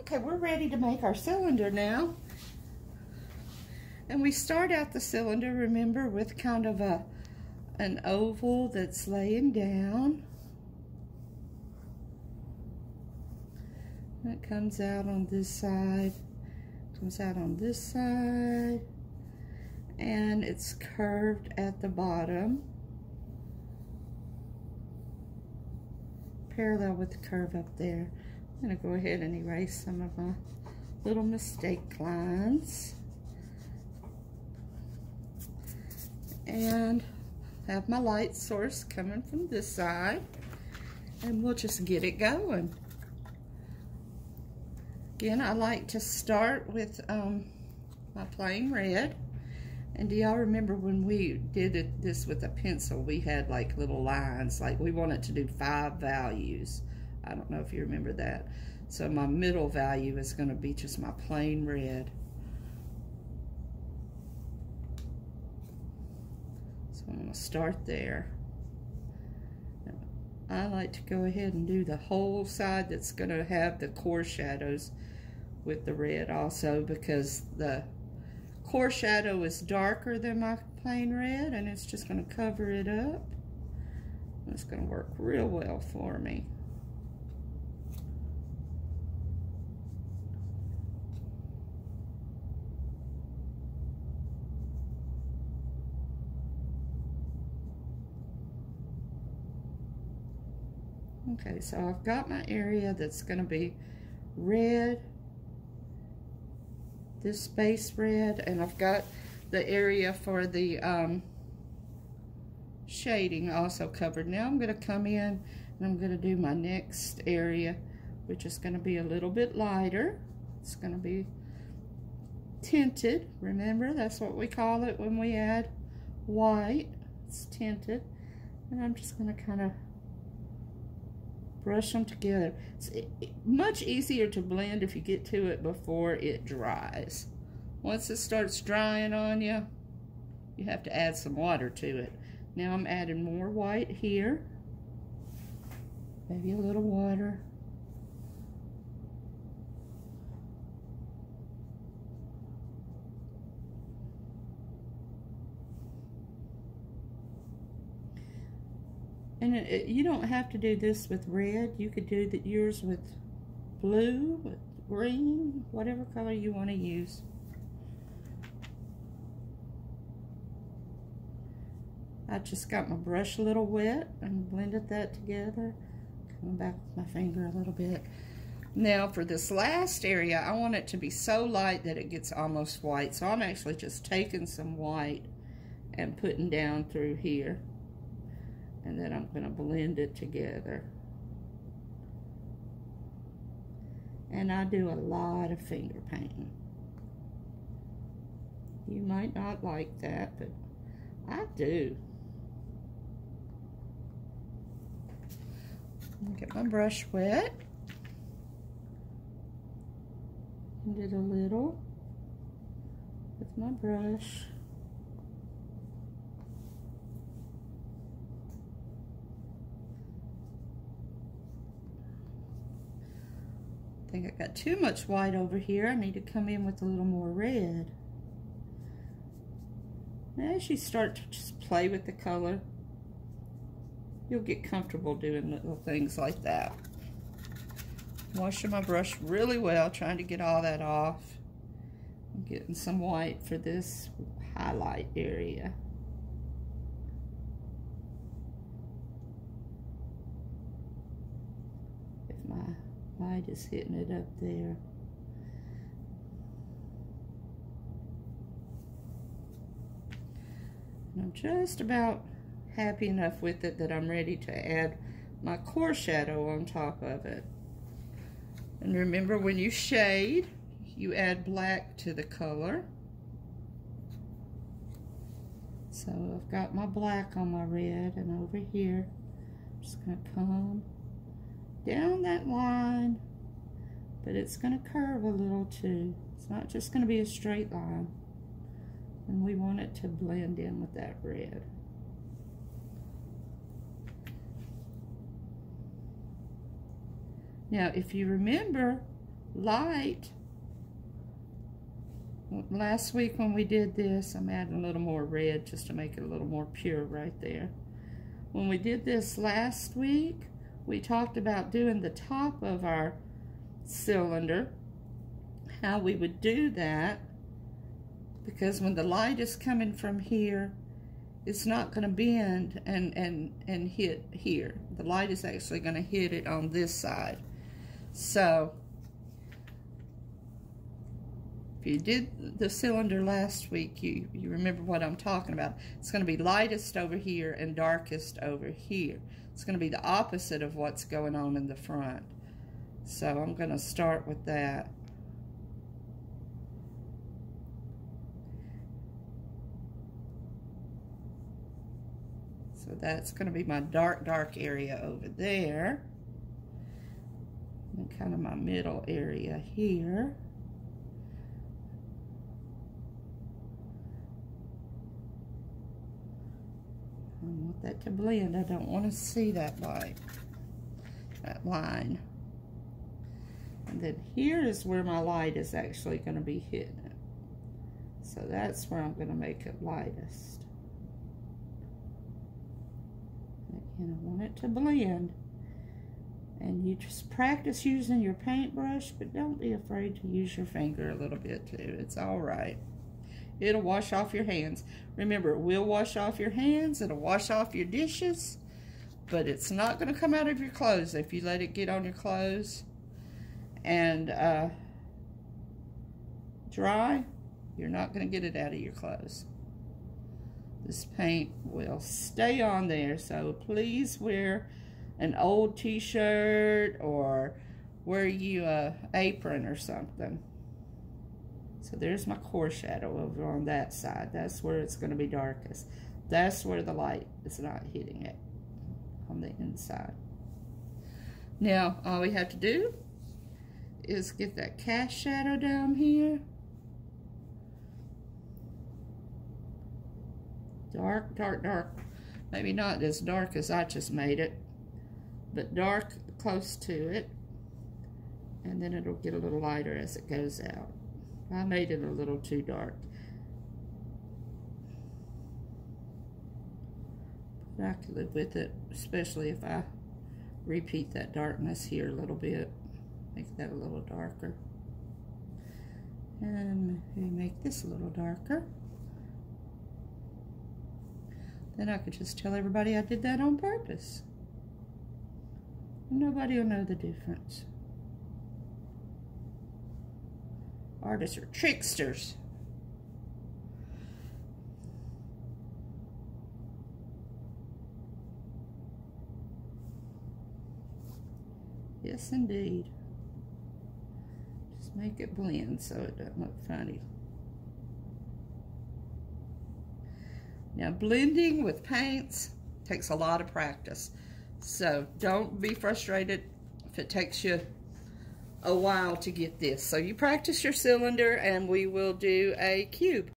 Okay, we're ready to make our cylinder now. And we start out the cylinder, remember, with kind of an oval that's laying down. It comes out on this side, comes out on this side, and it's curved at the bottom, parallel with the curve up there. I'm going to go ahead and erase some of my little mistake lines. And have my light source coming from this side, and we'll just get it going. Again, I like to start with my plain red. And do y'all remember when we did this with a pencil, we had like little lines, like we wanted to do 5 values. I don't know if you remember that. So my middle value is going to be just my plain red. So I'm going to start there. I like to go ahead and do the whole side that's going to have the core shadows with the red also, because the core shadow is darker than my plain red, and it's just going to cover it up. It's going to work real well for me. Okay, so I've got my area that's going to be red, this space red, and I've got the area for the shading also covered. Now I'm going to come in and I'm going to do my next area, which is going to be a little bit lighter. It's going to be tinted. Remember, that's what we call it when we add white. It's tinted. And I'm just going to kind of brush them together. It's much easier to blend if you get to it before it dries. Once it starts drying on you, you have to add some water to it. Now I'm adding more white here. Maybe a little water. And you don't have to do this with red. You could do yours with blue, with green, whatever color you want to use. I just got my brush a little wet and blended that together. Coming back with my finger a little bit. Now for this last area, I want it to be so light that it gets almost white. So I'm actually just taking some white and putting down through here. And then I'm going to blend it together. And I do a lot of finger painting. You might not like that, but I do. Get my brush wet. And did a little with my brush. I think I got too much white over here. I need to come in with a little more red. As you start to just play with the color, you'll get comfortable doing little things like that. Washing my brush really well, trying to get all that off. I'm getting some white for this highlight area. If my light is hitting it up there. And I'm just about happy enough with it that I'm ready to add my core shadow on top of it. And remember, when you shade, you add black to the color. So I've got my black on my red, and over here, I'm just going to come down that line, but it's going to curve a little too. It's not just going to be a straight line. And we want it to blend in with that red. Now, if you remember, light. Last week when we did this, I'm adding a little more red just to make it a little more pure right there. When we did this last week, we talked about doing the top of our cylinder, how we would do that, because when the light is coming from here, it's not going to bend and hit here. The light is actually going to hit it on this side. So if you did the cylinder last week, you remember what I'm talking about. It's going to be lightest over here and darkest over here. It's going to be the opposite of what's going on in the front. So I'm going to start with that. So that's going to be my dark area over there. And kind of my middle area here. I want that to blend. I don't want to see that light, that line. And then here is where my light is actually going to be hitting it. So that's where I'm going to make it lightest. And I want it to blend. And you just practice using your paintbrush, but don't be afraid to use your finger a little bit too. It's all right. It'll wash off your hands. Remember, it will wash off your hands. It'll wash off your dishes. But it's not going to come out of your clothes if you let it get on your clothes and dry. You're not going to get it out of your clothes. This paint will stay on there. So please wear an old t-shirt or wear you a apron or something. So there's my core shadow over on that side. That's where it's going to be darkest. That's where the light is not hitting it, on the inside. Now, all we have to do is get that cast shadow down here. Dark, dark, dark. Maybe not as dark as I just made it, but dark close to it. And then it'll get a little lighter as it goes out. I made it a little too dark. But I could live with it, especially if I repeat that darkness here a little bit. Make that a little darker. And maybe make this a little darker. Then I could just tell everybody I did that on purpose. Nobody will know the difference. Artists are tricksters. Yes, indeed. Just make it blend so it doesn't look funny. Now, blending with paints takes a lot of practice. So don't be frustrated if it takes you a while to get this. So you practice your cylinder and we will do a cube.